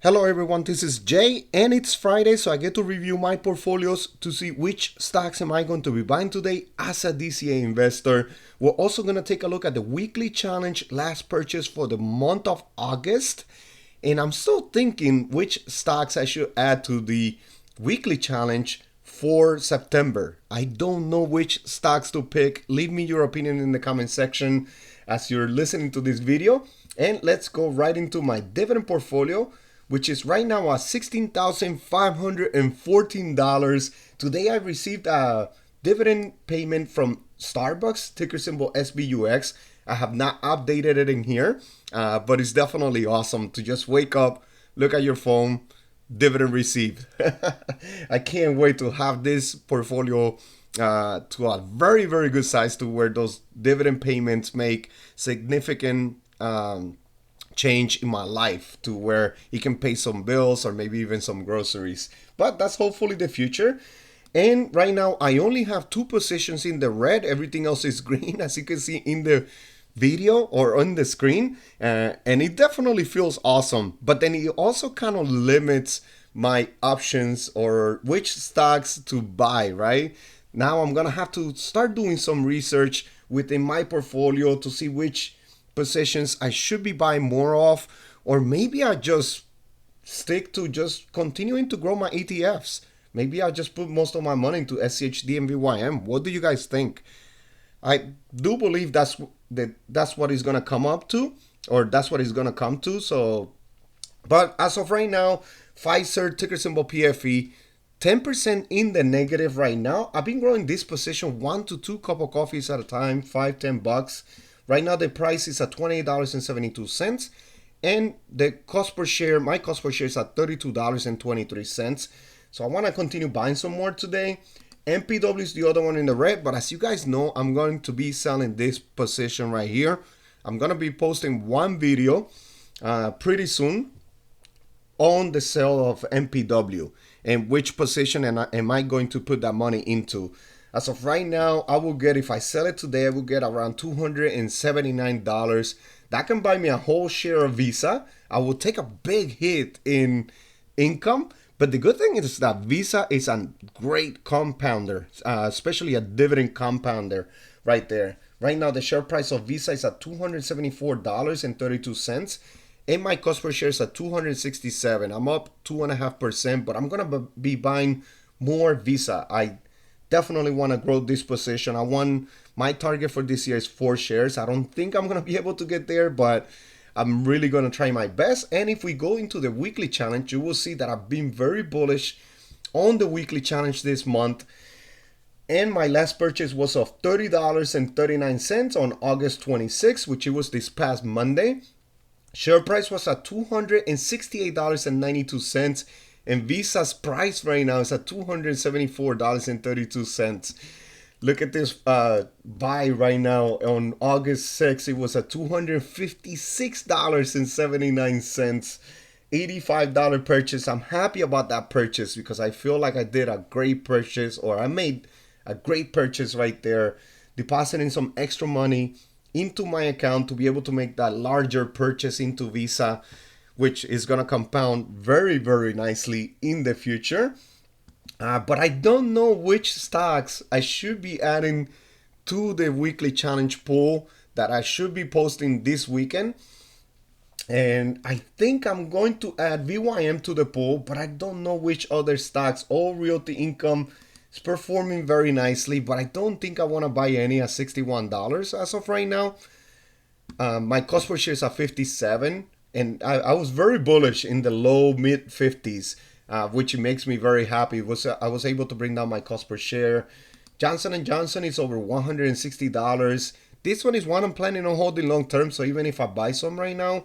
Hello everyone, this is Jay and it's Friday, so I get to review my portfolios to see which stocks am I going to be buying today as a DCA investor. We're also going to take a look at the weekly challenge last purchase for the month of August. And I'm still thinking which stocks I should add to the weekly challenge for September. I don't know which stocks to pick. Leave me your opinion in the comment section as you're listening to this video. And let's go right into my dividend portfolio, which is right now at $16,514. Today I received a dividend payment from Starbucks, ticker symbol SBUX. I have not updated it in here, but it's definitely awesome to just wake up, look at your phone, dividend received. I can't wait to have this portfolio to a very, very good size to where those dividend payments make significant change in my life to where he can pay some bills or maybe even some groceries. But that's hopefully the future. And right now I only have two positions in the red. Everything else is green, as you can see in the video or on the screen. And it definitely feels awesome. But then it also kind of limits my options or which stocks to buy, right? Now I'm gonna have to start doing some research within my portfolio to see which positions I should be buying more of, or maybe I just stick to just continuing to grow my ETFs. Maybe I just put most of my money into SCHD and VYM. What do you guys think? I do believe that's what it's gonna come up to, or that's what it's gonna come to. So, but as of right now, Pfizer, ticker symbol PFE, 10% in the negative right now. I've been growing this position 1 to 2 cup of coffees at a time, $5-10. Right now the price is at $28.72, and the cost per share, my cost per share is at $32.23. So I want to continue buying some more today. MPW is the other one in the red, but as you guys know, I'm going to be selling this position right here. I'm going to be posting one video pretty soon on the sale of MPW and which position am I going to put that money into. As of right now, I will get, if I sell it today, I will get around $279. That can buy me a whole share of Visa. I will take a big hit in income, but the good thing is that Visa is a great compounder, especially a dividend compounder right there. Right now, the share price of Visa is at $274.32, and my cost per share is at $267. I'm up 2.5%, but I'm gonna be buying more Visa. I definitely want to grow this position. My target for this year is 4 shares. I don't think I'm going to be able to get there, but I'm really going to try my best. And if we go into the weekly challenge, you will see that I've been very bullish on the weekly challenge this month. And my last purchase was of $30.39 on August 26th, which it was this past Monday. Share price was at $268.92. And Visa's price right now is at $274.32. Look at this buy right now. On August 6th, it was at $256.79. $85 purchase. I'm happy about that purchase because I feel like I did a great purchase, or I made a great purchase right there, depositing some extra money into my account to be able to make that larger purchase into Visa, which is going to compound very, very nicely in the future. But I don't know which stocks I should be adding to the weekly challenge pool that I should be posting this weekend. And I think I'm going to add VYM to the pool, but I don't know which other stocks. All Realty Income is performing very nicely, but I don't think I want to buy any at $61 as of right now. My cost per share is at $57. And I was very bullish in the low mid 50s, which makes me very happy. I was able to bring down my cost per share. Johnson & Johnson is over $160. This one is one I'm planning on holding long term. So even if I buy some right now,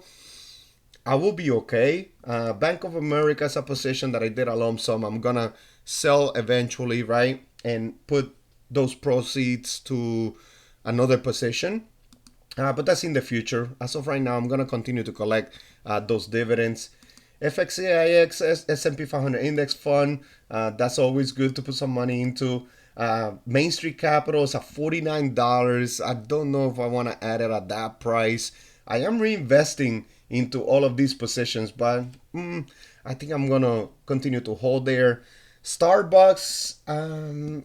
I will be okay. Bank of America is a position that I did a lump sum. I'm going to sell eventually, right? And put those proceeds to another position. But that's in the future. As of right now, I'm going to continue to collect those dividends. FXAIX, S&P 500 Index Fund, that's always good to put some money into. Main Street Capital is at $49. I don't know if I want to add it at that price. I am reinvesting into all of these positions, but I think I'm gonna continue to hold there. Starbucks,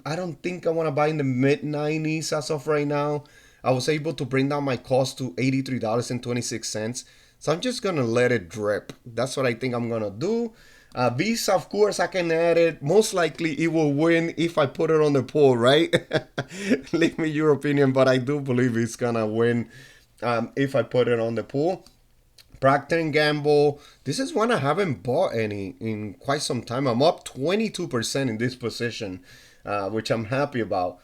I don't think I want to buy in the mid 90s as of right now. I was able to bring down my cost to $83.26. So I'm just gonna let it drip. That's what I think I'm gonna do. Visa, of course, I can add it. Most likely it will win if I put it on the poll, right? Leave me your opinion, but I do believe it's gonna win if I put it on the poll. Procter and Gamble. This is one I haven't bought any in quite some time. I'm up 22% in this position, which I'm happy about.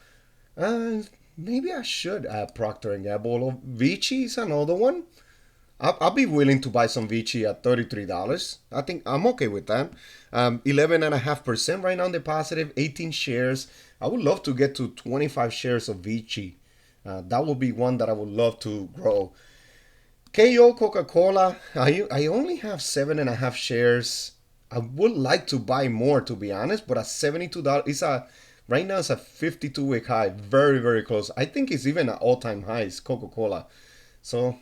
Maybe I should add Procter and Gamble. Vichy is another one. I'll be willing to buy some Vichy at $33. I think I'm okay with that. 11.5% right now in the positive, 18 shares. I would love to get to 25 shares of Vichy. That would be one that I would love to grow. KO Coca-Cola, I only have 7.5 shares. I would like to buy more, to be honest, but at $72, right now it's a 52-week high, very, very close. I think it's even at all-time highs, Coca-Cola. So,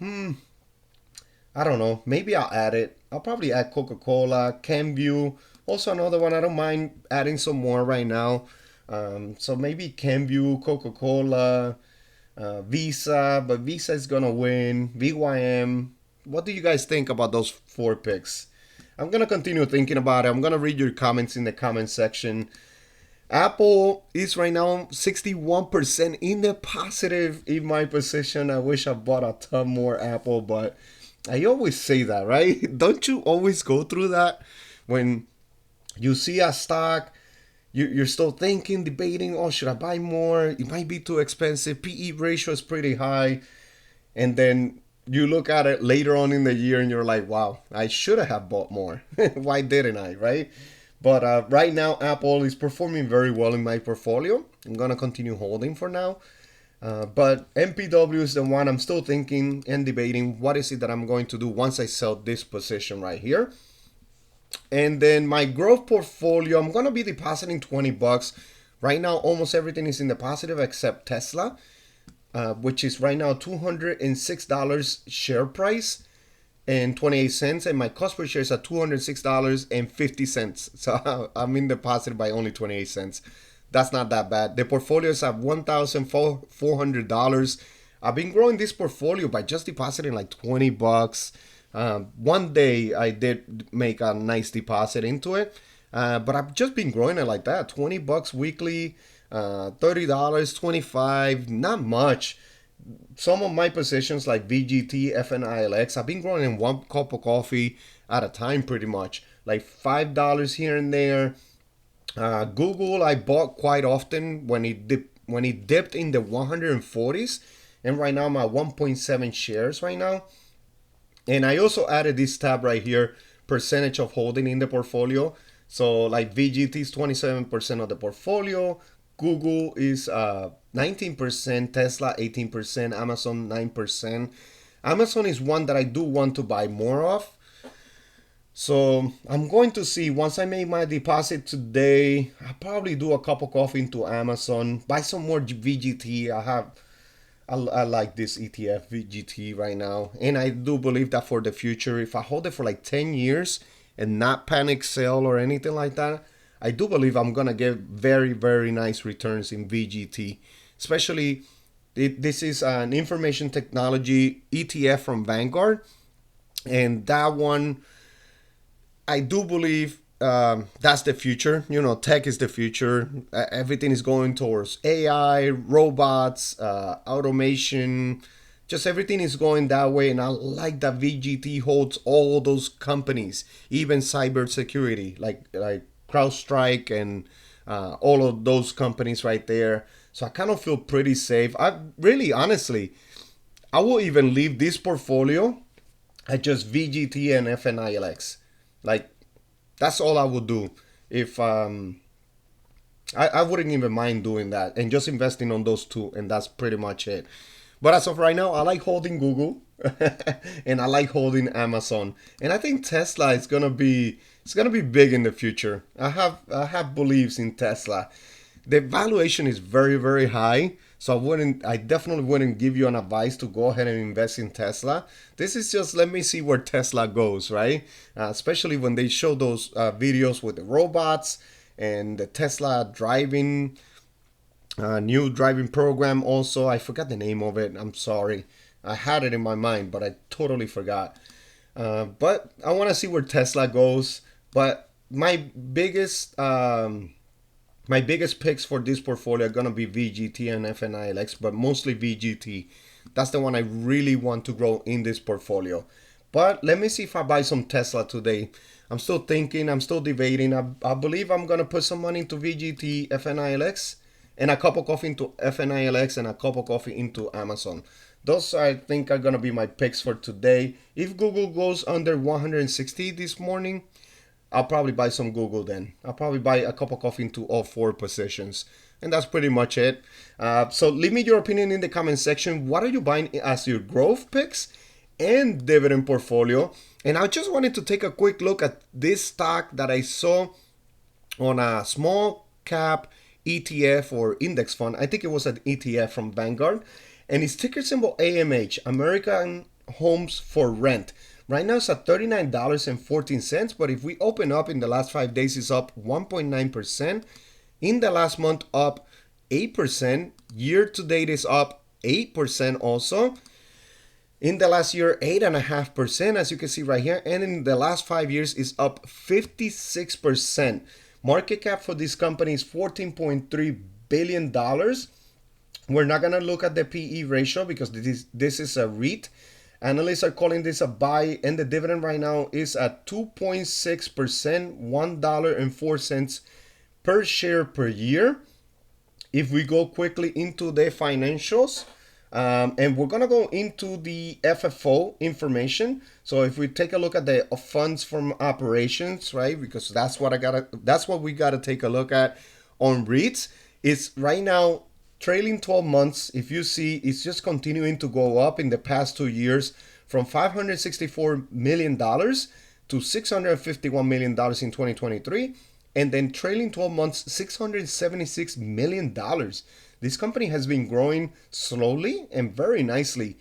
I don't know. Maybe I'll add it. I'll probably add Coca-Cola, Kenvue. Also another one. I don't mind adding some more right now. So maybe Kenvue, Coca-Cola, Visa. But Visa is going to win. VYM. What do you guys think about those 4 picks? I'm going to continue thinking about it. I'm going to read your comments in the comment section. Apple is right now 61% in the positive in my position. I wish I bought a ton more Apple, but I always say that, right? Don't you always go through that when you see a stock, you're still thinking, debating, oh, should I buy more? It might be too expensive. PE ratio is pretty high. And then you look at it later on in the year and you're like, wow, I should have bought more. Why didn't I, right? But right now, Apple is performing very well in my portfolio. I'm going to continue holding for now. But MPW is the one I'm still thinking and debating. What is it that I'm going to do once I sell this position right here? And then my growth portfolio, I'm going to be depositing $20. Right now, almost everything is in the positive except Tesla, which is right now $206 share price and 28 cents. And my cost per share is at $206.50. So I'm in the positive by only 28 cents. That's not that bad. The portfolio is at $1,400. I've been growing this portfolio by just depositing like $20. One day I did make a nice deposit into it, but I've just been growing it like that. $20 weekly, $30, 25, not much. Some of my positions like VGT, FNILX, I've been growing in one cup of coffee at a time pretty much. Like $5 here and there. Google I bought quite often when it dipped in the 140s, and right now I'm at 1.7 shares right now. And I also added this tab right here, percentage of holding in the portfolio. So like VGT is 27% of the portfolio, Google is 19%, Tesla 18%, Amazon 9%. Amazon is one that I do want to buy more of. So I'm going to see once I make my deposit today. I'll probably do a cup of coffee into Amazon, buy some more VGT. I like this ETF VGT right now, and I do believe that for the future, if I hold it for like 10 years and not panic sell or anything like that, I do believe I'm gonna get very, very nice returns in VGT. Especially, this is an information technology ETF from Vanguard, and that one, I do believe that's the future. You know, tech is the future. Everything is going towards AI, robots, automation. Just everything is going that way. And I like that VGT holds all those companies, even cybersecurity, like CrowdStrike and all of those companies right there. So I kind of feel pretty safe. I really, honestly, I will even leave this portfolio at just VGT and FNILX. Like, that's all I would do if I wouldn't even mind doing that and just investing on those two, and that's pretty much it. But as of right now, I like holding Google and I like holding Amazon, and I think Tesla is gonna be big in the future. I have beliefs in Tesla. The valuation is very, very high, So I definitely wouldn't give you an advice to go ahead and invest in Tesla. This is just let me see where Tesla goes, right? Especially when they show those videos with the robots and the Tesla driving, new driving program. Also, I forgot the name of it. I'm sorry. I had it in my mind, but I totally forgot. But I want to see where Tesla goes. But my biggest picks for this portfolio are gonna be VGT and FNILX, but mostly VGT. That's the one I really want to grow in this portfolio. But let me see if I buy some Tesla today. I'm still thinking, I'm still debating. I believe I'm gonna put some money into VGT, FNILX, and a cup of coffee into FNILX and a cup of coffee into Amazon. Those I think are gonna be my picks for today. If Google goes under 160 this morning, I'll probably buy some Google then. I'll probably buy a cup of coffee into all four positions. And that's pretty much it. So leave me your opinion in the comment section. What are you buying as your growth picks and dividend portfolio? And I just wanted to take a quick look at this stock that I saw on a small cap ETF or index fund. I think it was an ETF from Vanguard. And its ticker symbol AMH, American Homes for Rent. Right now it's at $39.14, but if we open up in the last 5 days, it's up 1.9%. In the last month, up 8%. Year to date is up 8% also. In the last year, 8.5%, as you can see right here. And in the last 5 years, is up 56%. Market cap for this company is $14.3 billion. We're not going to look at the PE ratio because this is a REIT. Analysts are calling this a buy, and the dividend right now is at 2.6%, $1.04 per share per year. If we go quickly into the financials, and we're gonna go into the FFO information. So if we take a look at the funds from operations, right? Because that's what we gotta take a look at on REITs. It's right now trailing 12 months, if you see, it's just continuing to go up in the past 2 years from $564 million to $651 million in 2023. And then trailing 12 months, $676 million. This company has been growing slowly and very nicely.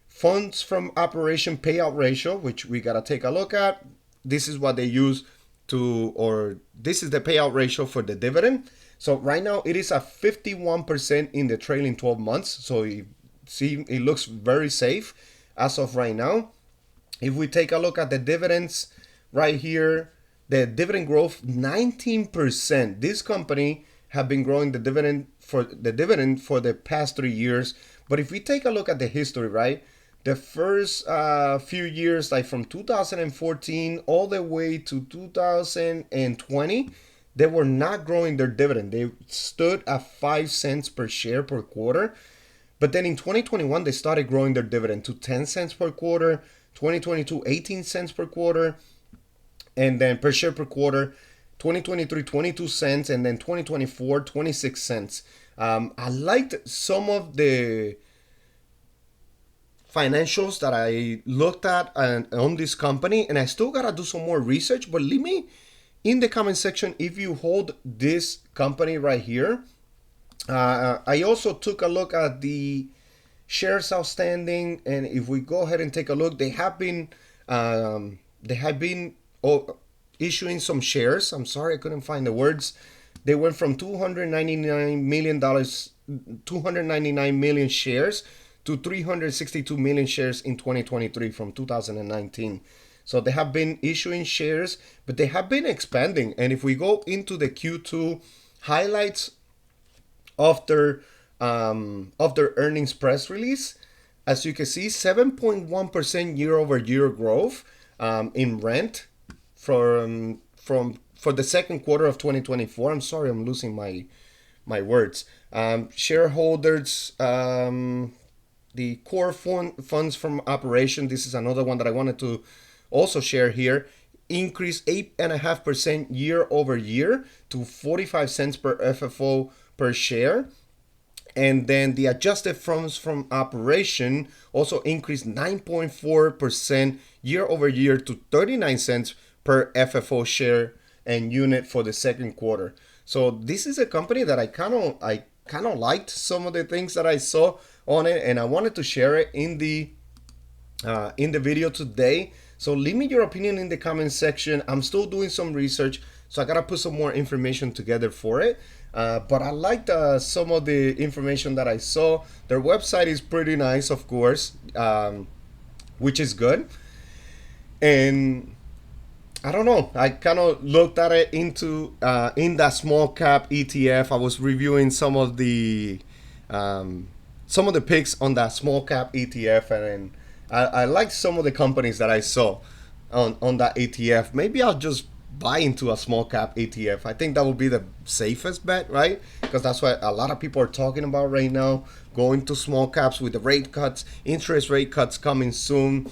Funds from operation payout ratio, which we got to take a look at. This is what they use this is the payout ratio for the dividend. So right now it is at 51% in the trailing 12 months. So you see, it looks very safe as of right now. If we take a look at the dividends right here, the dividend growth 19%. This company have been growing the dividend for the past 3 years. But if we take a look at the history, right, the first few years, like from 2014 all the way to 2020, they were not growing their dividend. They stood at 5 cents per share per quarter. But then in 2021, they started growing their dividend to 10 cents per quarter, 2022, 18 cents per quarter, and then per share per quarter, 2023, 22 cents, and then 2024, 26 cents. I liked some of the financials that I looked at on this company, and I still gotta do some more research, but leave me in the comment section if you hold this company right here. I also took a look at the shares outstanding, and if we go ahead and take a look, they have been issuing some shares. I'm sorry, I couldn't find the words. They went from $299 million shares to 362 million shares in 2023 from 2019. So they have been issuing shares, but they have been expanding. And if we go into the Q2 highlights of their earnings press release, as you can see, 7.1% year-over-year growth in rent for the second quarter of 2024. I'm sorry, I'm losing my words. Shareholders, the core funds from operation. This is another one that I wanted to also share here. Increased 8.5% year over year to 45 cents per FFO per share. And then the adjusted funds from operation also increased 9.4% year over year to 39 cents per FFO share and unit for the second quarter. So this is a company that I kind of liked some of the things that I saw on it, and I wanted to share it in the video today. So leave me your opinion in the comment section. I'm still doing some research, so I gotta put some more information together for it. But I liked some of the information that I saw. Their website is pretty nice, of course, which is good. And I don't know. I kind of looked at it into in that small cap ETF. I was reviewing some of the picks on that small cap ETF, and I liked some of the companies that I saw on that ETF. Maybe I'll just buy into a small cap ETF. I think that would be the safest bet, right? Because that's what a lot of people are talking about right now. Going to small caps with the rate cuts, interest rate cuts coming soon.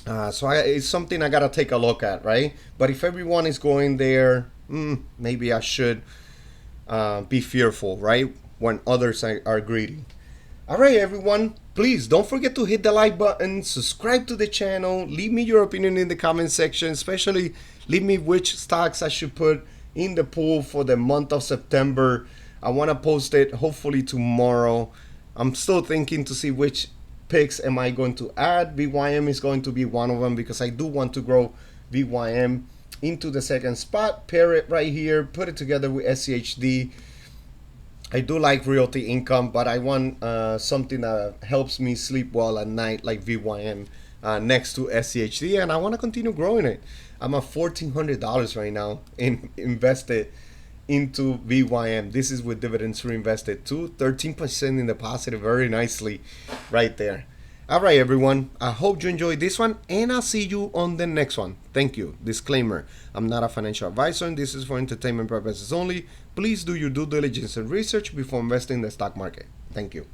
It's something I gotta take a look at, right? But if everyone is going there, maybe I should be fearful, right? When others are greedy. All right, everyone. Please don't forget to hit the like button, subscribe to the channel, leave me your opinion in the comment section, especially leave me which stocks I should put in the pool for the month of September. I want to post it hopefully tomorrow. I'm still thinking to see which picks am I going to add. VYM is going to be one of them because I do want to grow VYM into the second spot. Pair it right here, put it together with SCHD. I do like realty income, but I want something that helps me sleep well at night, like VYM next to SCHD, and I want to continue growing it. I'm at $1,400 right now invested into VYM. This is with dividends reinvested too, 13% in the positive, very nicely right there. All right, everyone. I hope you enjoyed this one, and I'll see you on the next one. Thank you. Disclaimer: I'm not a financial advisor, and this is for entertainment purposes only. Please do your due diligence and research before investing in the stock market. Thank you.